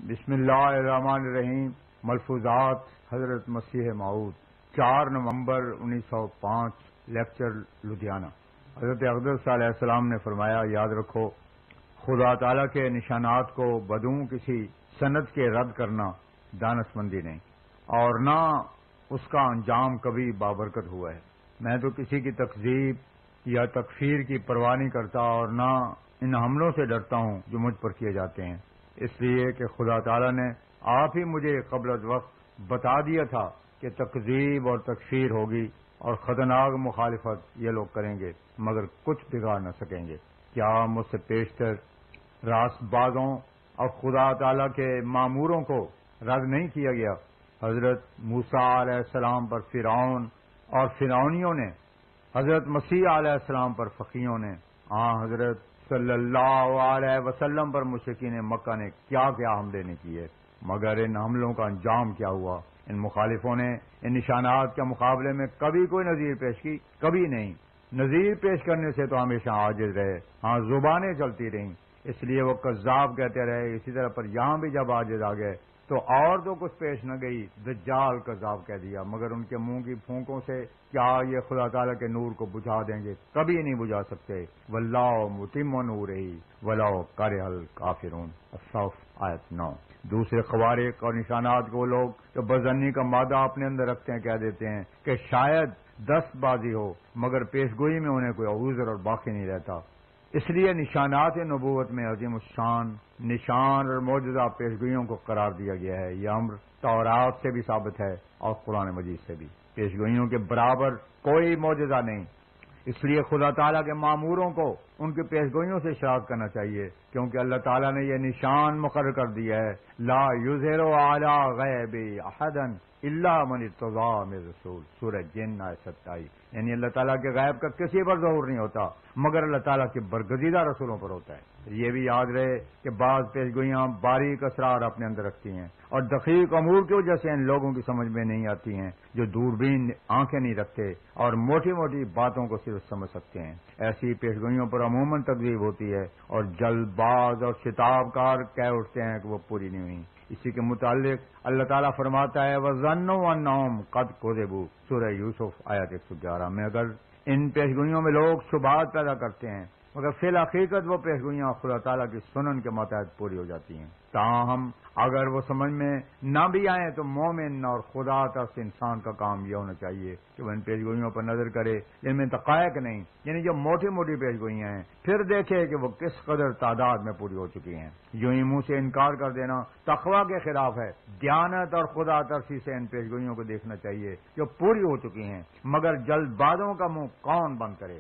بسم اللہ الرحمن الرحیم۔ ملفوظات حضرت مسیح موعود 4 نومبر 1905 لیکچر لدھیانہ۔ حضرت اقدس علیہ السلام نے فرمایا، یاد رکھو خدا تعالیٰ کے نشانات کو بدوں کسی سند کے رد کرنا دانشمندی نہیں، اور نہ اس کا انجام کبھی بابرکت ہوا ہے۔ میں تو کسی کی تکذیب یا تکفیر کی پرواہ نہیں کرتا، اور نہ ان حملوں سے ڈرتا ہوں جو مجھ پر کیے جاتے ہیں، اس لیے کہ خدا تعالیٰ نے آپ ہی مجھے قبل از وقت بتا دیا تھا کہ تکذیب اور تکفیر ہوگی اور خطرناک مخالفت یہ لوگ کریں گے، مگر کچھ بگاڑ نہ سکیں گے۔ کیا مجھ سے پیشتر راست بازوں اور خدا تعالیٰ کے ماموروں کو رد نہیں کیا گیا؟ حضرت موسیٰ علیہ السلام پر فرعون اور فرعونیوں نے، حضرت مسیح علیہ السلام پر فقیوں نے، حضرت صلی اللہ علیہ وسلم پر مشرکین مکہ نے کیا کیا حملے نہیں کیے، مگر ان حملوں کا انجام کیا ہوا؟ ان مخالفوں نے ان نشانات کے مقابلے میں کبھی کوئی نظیر پیش کی؟ کبھی نہیں۔ نظیر پیش کرنے سے تو ہمیشہ عاجز رہے، زبانیں چلتی رہیں، اس لیے وہ کذاب کہتے رہے۔ اسی طرح پر یہاں بھی جب عاجز آ گئے تو اور تو کچھ پیش نہ گئی، دجال کذاب کہہ دیا، مگر ان کے منہ کی پھونکوں سے کیا یہ خدا تعالیٰ کے نور کو بجھا دیں گے؟ کبھی نہیں بجھا سکتے۔ واللہ متم نورہ ولو کرہ الکافرون، الصف آیت 9۔ دوسرے خوارق اور نشانات کو لوگ جو بزنی کا مادہ اپنے اندر رکھتے ہیں کہہ دیتے ہیں کہ شاید دست بازی ہو، مگر پیشگوئی میں انہیں کوئی عذر اور باقی نہیں رہتا۔ اس لیے نشانات نبوت میں عظیم الشان نشان اور معجزہ پیشگوئیوں کو قرار دیا گیا ہے۔ یہ امر تورات سے بھی ثابت ہے اور قرآن مجید سے بھی۔ پیشگوئیوں کے برابر کوئی معجزہ نہیں، اس لیے خدا تعالیٰ کے ماموروں کو ان کی پیشگوئیوں سے اشراق کرنا چاہیے، کیونکہ اللہ تعالیٰ نے یہ نشان مقرر کر دیا ہے، لا یظہر علی غیب احدا الا من ارتضی من رسول، سورہ جن آیت 27۔ یعنی اللہ تعالیٰ کے غیب کا کسی پر ظہور نہیں ہوتا مگر اللہ تعالیٰ کے برگزیدہ رسولوں پر ہوتا ہے۔ یہ بھی یاد رہے کہ بعض پیشگوئیاں باریک اسرار اپنے اندر رکھتی ہیں اور دقیق امور کی وجہ سے ان لوگوں کی سمجھ میں نہیں آتی ہیں جو دوربین آنکھیں نہیں رکھتے اور موٹی موٹی باتوں کو صرف سمجھ سکتے ہیں۔ ایسی پیشگوئیوں پر عموماً تکذیب ہوتی ہے اور جلد باز اور شتاب کار کہہ اٹھتے ہیں کہ وہ پوری نہیں ہوئی۔ اسی کے متعلق اللہ تعالیٰ فرماتا ہے وَظَنُّوا أَنَّهُمْ قَدْ كُذِبُوا، سورہ یوسف آیت 111 میں۔ اگر ان پیشگوئیوں میں لوگ شبہات پیدا کرتے ہیں مگر فی الحقیقت وہ پیشگوئیاں خدا تعالیٰ کی سنن کے ماتحت پوری ہو جاتی ہیں۔ تاہم اگر وہ سمجھ میں نہ بھی آئیں تو مومن اور خدا طرف انسان کا کام یہ ہونا چاہیے کہ وہ ان پیشگوئیوں پر نظر کرے جن میں دقائق نہیں، یعنی جو موٹی موٹی پیشگوئیاں ہیں، پھر دیکھے کہ وہ کس قدر تعداد میں پوری ہو چکی ہیں۔ یوں ہی منہ سے انکار کر دینا تقویٰ کے خلاف ہے۔ دیانت اور خدا ترسی سے ان پیشگوئیوں کو دیکھنا چاہیے جو پوری ہو چکی ہیں، مگر جلد بازوں کا منہ کون بند کرے؟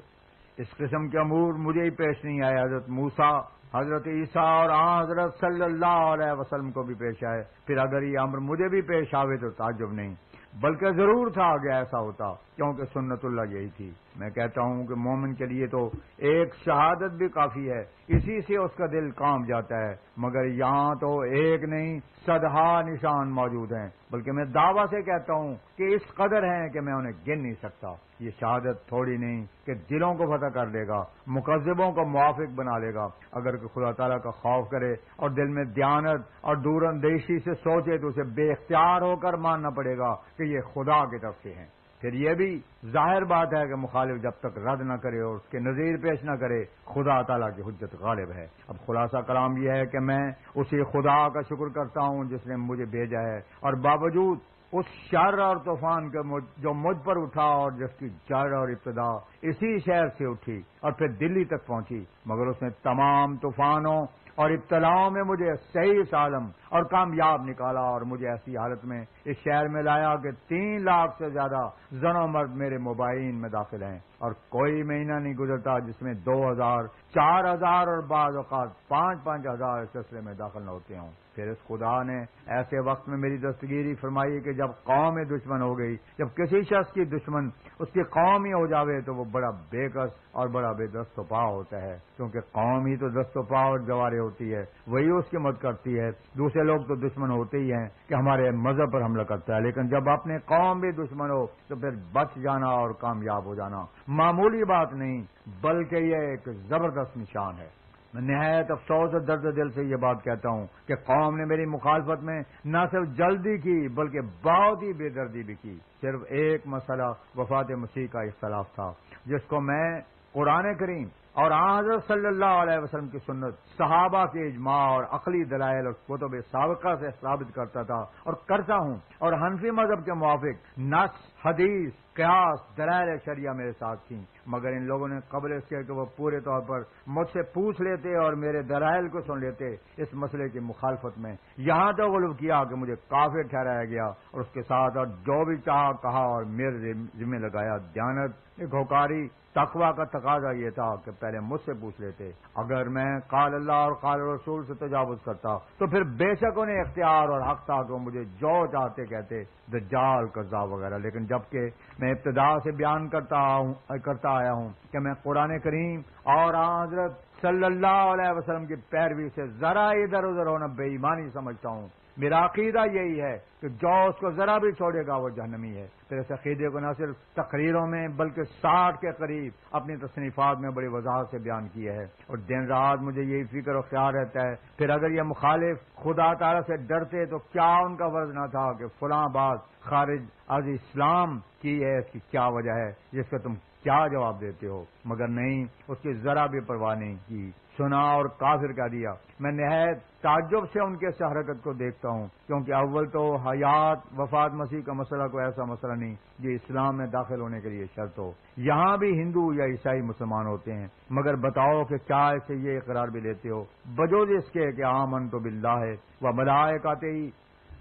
اس قسم کے امور مجھے ہی پیش نہیں آئے، حضرت موسیٰ، حضرت عیسیٰ اور حضرت صلی اللہ علیہ وسلم کو بھی پیش آئے۔ پھر اگر یہ امر مجھے بھی پیش آوے تو تعجب نہیں، بلکہ ضرور تھا کہ ایسا ہوتا، کیونکہ سنت اللہ یہی تھی۔ میں کہتا ہوں کہ مومن کے لیے تو ایک شہادت بھی کافی ہے، اسی سے اس کا دل کام جاتا ہے، مگر یہاں تو ایک نہیں صدہا نشان موجود ہیں، بلکہ میں دعویٰ سے کہتا ہوں کہ اس قدر ہیں کہ میں انہیں گن نہیں سکتا۔ یہ شہادت تھوڑی نہیں کہ دلوں کو فتح کر لے گا، مکذبوں کو موافق بنا لے گا۔ اگر کہ خدا تعالیٰ کا خوف کرے اور دل میں دیانت اور دور اندیشی سے سوچے تو اسے بے اختیار ہو کر ماننا پڑے گا کہ یہ خدا کی طرف سے ہیں۔ پھر یہ بھی ظاہر بات ہے کہ مخالف جب تک رد نہ کرے اور اس کے نظیر پیش نہ کرے، خدا تعالیٰ کی حجت غالب ہے۔ اب خلاصہ کلام یہ ہے کہ میں اسی خدا کا شکر کرتا ہوں جس نے مجھے بھیجا ہے، اور باوجود اس شر اور طوفان کے جو مجھ پر اٹھا اور جس کی جڑ اور ابتدا اسی شہر سے اٹھی اور پھر دلی تک پہنچی، مگر اس نے تمام طوفانوں اور ابتلاؤں میں مجھے صحیح سالم اور کامیاب نکالا، اور مجھے ایسی حالت میں اس شہر میں لایا کہ 3 لاکھ سے زیادہ زن و مرد میرے مباحثین میں داخل ہیں، اور کوئی مہینہ نہیں گزرتا جس میں 2000، 4000 اور بعض اوقات 5-5 ہزار اس سلسلے میں داخل نہ ہوتے ہوں۔ پھر اس خدا نے ایسے وقت میں میری دستگیری فرمائی کہ جب قوم دشمن ہو گئی، جب کسی شخص کی دشمن اس کی قوم ہی ہو جاوے تو وہ بڑا بے کس اور بڑا بے دست و پا ہوتا ہے، کیونکہ قوم ہی تو دست و پا اور جوارے ہوتی ہے، وہی اس کی مدد کرتی ہے۔ دوسرے لوگ تو دشمن ہوتے ہی ہیں کہ ہمارے مذہب پر حملہ کرتا ہے، لیکن جب اپنے قوم بھی دشمن ہو تو پھر بچ جانا اور کامیاب ہو جانا معمولی بات نہیں، بلکہ یہ ایک زبردست نشان ہے۔ میں نہایت افسوس اور درد دل سے یہ بات کہتا ہوں کہ قوم نے میری مخالفت میں نہ صرف جلدی کی بلکہ بہت ہی بے دردی بھی کی۔ صرف ایک مسئلہ وفات مسیح کا اختلاف تھا جس کو میں قرآن کریم اور حضرت صلی اللہ علیہ وسلم کی سنت، صحابہ کے اجماع اور عقلی دلائل اور کتب سابقہ سے ثابت کرتا تھا اور کرتا ہوں، اور حنفی مذہب کے موافق نص، حدیث، قیاس، دلائل شریعہ میرے ساتھ تھیں، مگر ان لوگوں نے قبل اس کے کہ وہ پورے طور پر مجھ سے پوچھ لیتے اور میرے دلائل کو سن لیتے، اس مسئلے کی مخالفت میں یہاں تک غلب کیا کہ مجھے کافر ٹھہرایا گیا اور اس کے ساتھ اور جو بھی چاہا کہا اور میرے ذمہ لگایا۔ دیانت ایک ہوکاری تقوی کا تقاضا یہ تھا کہ پہلے مجھ سے پوچھ لیتے۔ اگر میں قال اللہ اور قال رسول سے تجاوز کرتا تو پھر بے شک انہیں اختیار اور حق تھا کہ مجھے جو چاہتے کہتے، دجال، کذاب وغیرہ، لیکن جبکہ میں ابتدا سے بیان کرتا آیا ہوں کہ میں قرآن کریم اور حضرت صلی اللہ علیہ وسلم کی پیروی سے ذرا ادھر ادھر ہونا بے ایمانی سمجھتا ہوں۔ میرا عقیدہ یہی ہے کہ جو اس کو ذرا بھی چھوڑے گا وہ جہنمی ہے۔ پھر اس عقیدے کو نہ صرف تقریروں میں بلکہ 60 کے قریب اپنی تصنیفات میں بڑی وضاحت سے بیان کیا ہے، اور دن رات مجھے یہی فکر و خیال رہتا ہے پھر اگر یہ مخالف خدا تعالی سے ڈرتے تو کیا ان کا فرض نہ تھا کہ فلاں بات خارج از اسلام کی ہے، اس کی کیا وجہ ہے، جس کا تم کیا جواب دیتے ہو؟ مگر نہیں، اس کی ذرا بھی پرواہ نہیں کی، سنا اور کافر کہہ دیا۔ میں نہایت تعجب سے ان کے اس حرکت کو دیکھتا ہوں، کیونکہ اول تو حیات وفات مسیح کا مسئلہ کوئی ایسا مسئلہ نہیں جو اسلام میں داخل ہونے کے لیے شرط ہو۔ یہاں بھی ہندو یا عیسائی مسلمان ہوتے ہیں، مگر بتاؤ کہ کیا اسے یہ اقرار بھی لیتے ہو بجوز اس کے کہ آمنت باللہ و ملائکتہ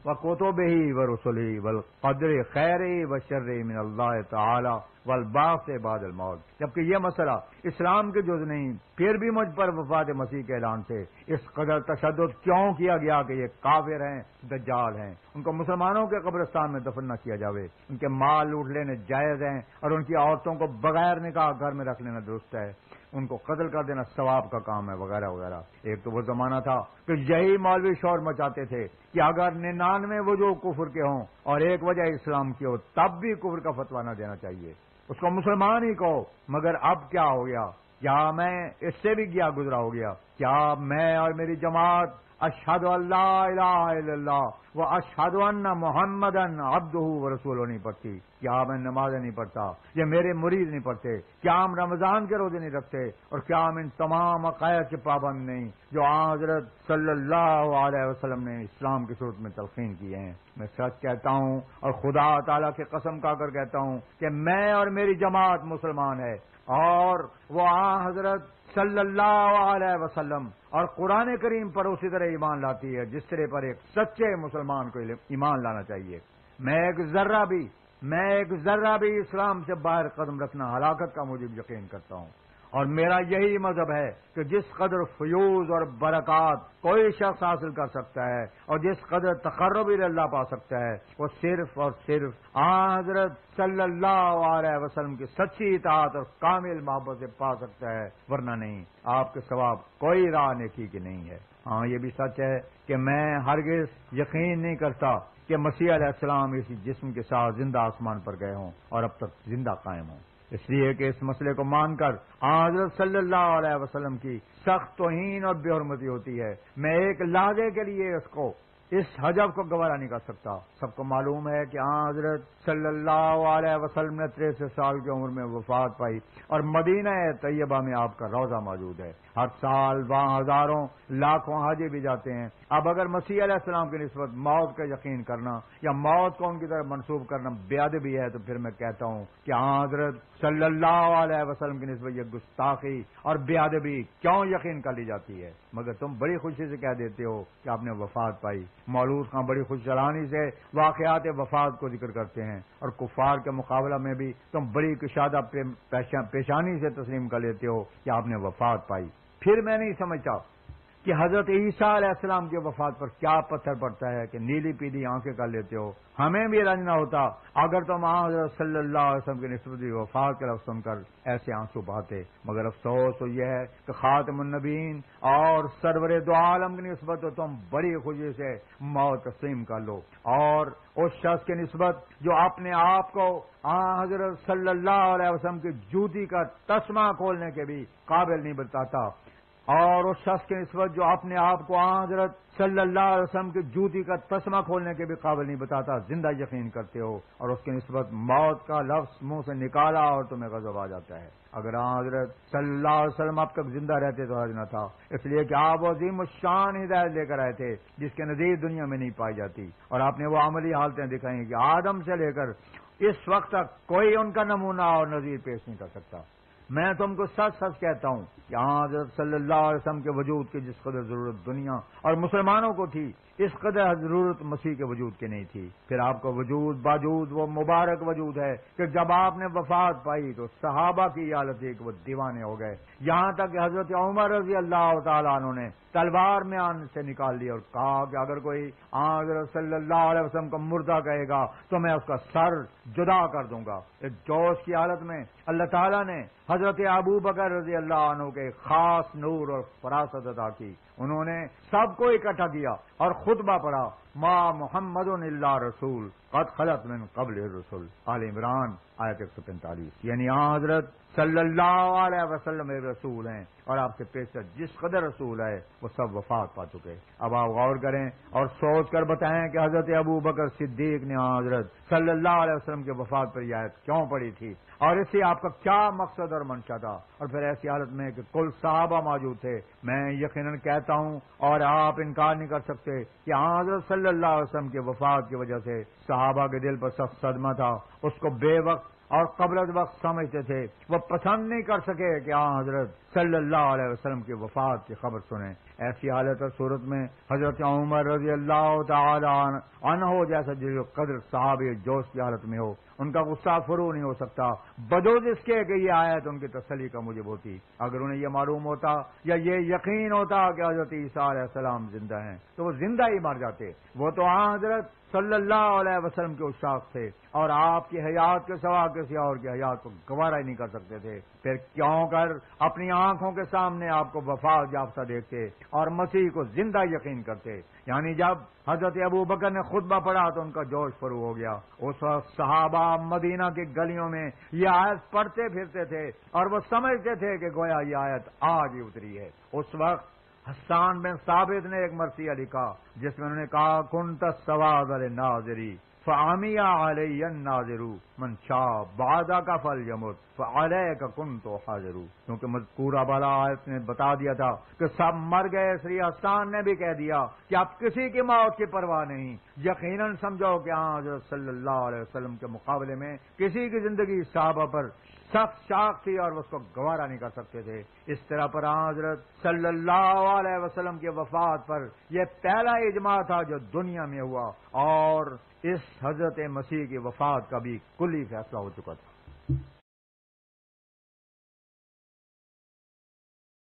وکتبہ ورسلہ والقدر خیر وشر من اللہ تعالی والبعث بعد الموت، جبکہ یہ مسئلہ اسلام کے جز نہیں، پھر بھی مجھ پر وفات مسیح کے اعلان سے اس قدر تشدد کیوں کیا گیا کہ یہ کافر ہیں، دجال ہیں، ان کو مسلمانوں کے قبرستان میں دفن نہ کیا جاوے، ان کے مال لوٹ لینے جائز ہیں اور ان کی عورتوں کو بغیر نکاح گھر میں رکھ لینا درست ہے، ان کو قتل کر دینا ثواب کا کام ہے، وغیرہ وغیرہ۔ ایک تو وہ زمانہ تھا کہ یہی مولوی شور مچاتے تھے کہ اگر 99 وجوہ کفر کے ہوں اور ایک وجہ اسلام کی ہو تب بھی کفر کا فتویٰ نہ دینا چاہیے، اس کو مسلمان ہی کہو۔ مگر اب کیا ہو گیا؟ کیا میں اس سے بھی گیا گزرا ہو گیا؟ کیا میں اور میری جماعت اشہد ان لا الہ الا اللہ و اشہد ان محمدن عبدہ ورسولہ نہیں پڑھتی؟ کیا میں نمازیں نہیں پڑھتا؟ یہ میرے مرید نہیں پڑھتے؟ کیا ہم رمضان کے روزے نہیں رکھتے؟ اور کیا ہم ان تمام عقائد کے پابند نہیں جو حضرت صلی اللہ علیہ وسلم نے اسلام کی صورت میں تلقین کیے ہیں؟ میں سچ کہتا ہوں اور خدا تعالیٰ کی قسم کھا کر کہتا ہوں کہ میں اور میری جماعت مسلمان ہے، اور وہ حضرت صلی اللہ علیہ وسلم اور قرآن کریم پر اسی طرح ایمان لاتی ہے جس طرح پر ایک سچے مسلمان کو ایمان لانا چاہیے۔ میں ایک ذرہ بھی اسلام سے باہر قدم رکھنا ہلاکت کا موجب یقین کرتا ہوں، اور میرا یہی مذہب ہے کہ جس قدر فیوز اور برکات کوئی شخص حاصل کر سکتا ہے اور جس قدر تقرب اللہ پا سکتا ہے وہ صرف اور صرف حضرت صلی اللہ علیہ وسلم کی سچی اطاعت اور کامل محبت سے پا سکتا ہے، ورنہ نہیں۔ آپ کے ثواب کوئی راہ نیکی کی نہیں ہے۔ ہاں، یہ بھی سچ ہے کہ میں ہرگز یقین نہیں کرتا کہ مسیح علیہ السلام اسی جسم کے ساتھ زندہ آسمان پر گئے ہوں اور اب تک زندہ قائم ہوں، اس لیے کہ اس مسئلے کو مان کر حضرت صلی اللہ علیہ وسلم کی سخت توہین اور بے حرمتی ہوتی ہے۔ میں ایک لحظے کے لیے اس حجب کو گوارا نہیں کر سکتا۔ سب کو معلوم ہے کہ حضرت صلی اللہ علیہ وسلم نے 63 سال کی عمر میں وفات پائی اور مدینہ طیبہ میں آپ کا روضہ موجود ہے۔ ہر سال وہاں ہزاروں لاکھوں حاجی بھی جاتے ہیں۔ اب اگر مسیح علیہ السلام کی نسبت موت کا یقین کرنا یا موت کو ان کی طرف منسوب کرنا بے ادبی ہے تو پھر میں کہتا ہوں کہ حضرت صلی اللہ علیہ وسلم کی نسبت یہ گستاخی اور بے ادبی کیوں یقین کر لی جاتی ہے؟ مگر تم بڑی خوشی سے کہہ دیتے ہو کہ آپ نے وفات پائی۔ مولود خان بڑی خوش چلانی سے واقعات وفات کو ذکر کرتے ہیں، اور کفار کے مقابلہ میں بھی تم بڑی کشادہ پیشانی سے تسلیم کر لیتے ہو کہ آپ نے وفات پائی۔ پھر میں نہیں سمجھتا کہ حضرت عیسیٰ علیہ السلام کی وفات پر کیا پتھر پڑتا ہے کہ نیلی پیلی آنکھیں کر لیتے ہو۔ ہمیں بھی رنج نہ ہوتا اگر تم حضرت صلی اللہ علیہ وسلم کی نسبت وفات کا لفظ سن کر ایسے آنسو بہاتے، مگر افسوس تو یہ ہے کہ خاتم النبیین اور سرور دو عالم کی نسبت تو تم بڑی خوشی سے موت تسلیم کر لو، اور اس شخص کی نسبت جو اپنے آپ کو حضرت صلی اللہ علیہ وسلم کی جوتی کا تسمہ کھولنے کے بھی قابل نہیں بتاتا، اور اس شخص کی نسبت جو اپنے آپ کو حضرت صلی اللہ علیہ وسلم کی جوتی کا تسمہ کھولنے کے بھی قابل نہیں بتاتا، زندہ یقین کرتے ہو، اور اس کی نسبت موت کا لفظ منہ سے نکالا اور تمہیں غضب آ جاتا ہے۔ اگر حضرت صلی اللہ علیہ وسلم اب تک زندہ رہتے تو حرج نہ تھا، اس لیے کہ آپ عظیم الشان ہدایت لے کر آئے تھے جس کے نظیر دنیا میں نہیں پائی جاتی، اور آپ نے وہ عملی حالتیں دکھائیں کہ آدم سے لے کر اس وقت تک کوئی ان کا نمونہ اور نظیر پیش نہیں کر سکتا۔ میں تم کو سچ سچ کہتا ہوں کہ حضرت صلی اللہ علیہ وسلم کے وجود کی جس قدر ضرورت دنیا اور مسلمانوں کو تھی، اس قدر ضرورت مسیح کے وجود کی نہیں تھی۔ پھر آپ کا وجود باوجود وہ مبارک وجود ہے کہ جب آپ نے وفات پائی تو صحابہ کی حالت تھی کہ وہ دیوانے ہو گئے، یہاں تک کہ حضرت عمر رضی اللہ تعالیٰ عنہ نے تلوار میں آن سے نکال لی اور کہا کہ اگر کوئی حضرت صلی اللہ علیہ وسلم کو مردہ کہے گا تو میں اس کا سر جدا کر دوں گا۔ اس جوش کی حالت میں اللہ تعالیٰ نے حضرت ابو بکر رضی اللہ عنہ کے خاص نور اور فراست عطا کی۔ انہوں نے سب کو اکٹھا کیا اور خطبہ پڑھا، ما محمد الا رسول قد خلت من قبل الرسل، آل عمران آیت 145۔ یعنی حضرت صلی اللہ علیہ وسلم ایک رسول ہیں، اور آپ سے پیش جس قدر رسول ہے وہ سب وفات پا چکے۔ اب آپ غور کریں اور سوچ کر بتائیں کہ حضرت ابو بکر صدیق نے حضرت صلی اللہ علیہ وسلم کے وفات پر یہ آیت کیوں پڑھی تھی، اور اس سے آپ کا کیا مقصد اور منشا تھا؟ اور پھر ایسی حالت میں کہ کل صحابہ موجود تھے، میں یقیناً کہتا ہوں اور آپ انکار نہیں کر سکتے کہ حضرت صلی اللہ علیہ وسلم کے وفات کی وجہ سے صحابہ کے دل پر سخت صدمہ تھا، اس کو بے وقت اور قبل از وقت سمجھتے تھے، وہ پسند نہیں کر سکے کہ حضرت صلی اللہ علیہ وسلم کی وفات کی خبر سنیں۔ ایسی حالت اور صورت میں حضرت عمر رضی اللہ تعالی عنہ جیسا جو قدر صحابی جوش کی حالت میں ہو، ان کا غصہ فرو نہیں ہو سکتا بجوز اس کے کہ یہ آیت ان کی تسلی کا موجب ہوتی۔ اگر انہیں یہ معلوم ہوتا یا یہ یقین ہوتا کہ حضرت عیسیٰ علیہ السلام زندہ ہیں تو وہ زندہ ہی مر جاتے۔ وہ تو حضرت صلی اللہ علیہ وسلم کے عشاق تھے اور آپ کی حیات کے سوا کسی اور کی حیات کو گوارا ہی نہیں کر سکتے تھے، پھر کیوں کر اپنی آنکھوں کے سامنے آپ کو وفات یافتہ دیکھتے اور مسیح کو زندہ یقین کرتے۔ یعنی جب حضرت ابو بکر نے خطبہ پڑھا تو ان کا جوش فرو ہو گیا۔ اس وقت صحابہ مدینہ کی گلیوں میں یہ آیت پڑھتے پھرتے تھے اور وہ سمجھتے تھے کہ گویا یہ آیت آج ہی اتری ہے۔ اس وقت حسان بن ثابت نے ایک مرثیہ لکھا جس میں انہوں نے کہا کنت السواد للناظری فعمی علی الناظر من شاء بعدک فلیمت فعلیک کنت حاضر، کیونکہ مذکورہ بالا آیت نے بتا دیا تھا کہ سب مر گئے، اس لیے حسان نے بھی کہہ دیا کہ اب کسی کی موت کی پرواہ نہیں، یقیناً سمجھو کہ حضرت صلی اللہ علیہ وسلم کے مقابلے میں کسی کی زندگی صحابہ پر سخت شاق تھی اور اس کو گوارا نہیں کر سکتے تھے۔ اس طرح پر حضرت صلی اللہ علیہ وسلم کے وفات پر یہ پہلا اجماع تھا جو دنیا میں ہوا، اور اس حضرت مسیح کی وفات کا بھی کلی فیصلہ ہو چکا تھا۔